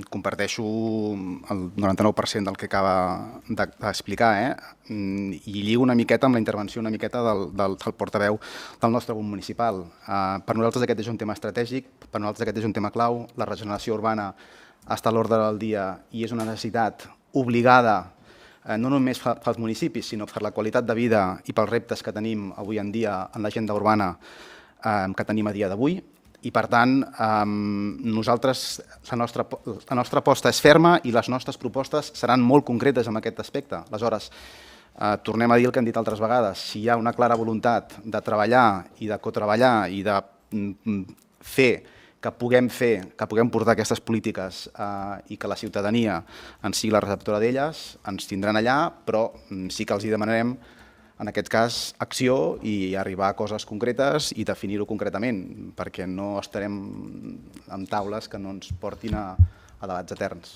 comparteixo el 99% del que acaba d'explicar, i lligo una miqueta amb la intervenció una miqueta del portaveu del nostre grup municipal. Per nosaltres aquest és un tema estratègic, per nosaltres aquest és un tema clau. La regeneració urbana està a l'ordre del dia i és una necessitat obligada no només pels municipis, sinó per la qualitat de vida i pels reptes que tenim avui en dia en l'agenda urbana que tenim a dia d'avui. I, per tant, nosaltres, la nostra aposta és ferma i les nostres propostes seran molt concretes en aquest aspecte. Aleshores, tornem a dir el que hem dit altres vegades. Si hi ha una clara voluntat de treballar i de cotreballar i de fer que puguem portar aquestes polítiques i que la ciutadania en sigui la receptora d'elles, ens tindran allà, però sí que els hi demanarem, en aquest cas, acció i arribar a coses concretes i definir-ho concretament, perquè no estarem en taules que no ens portin a debats eterns.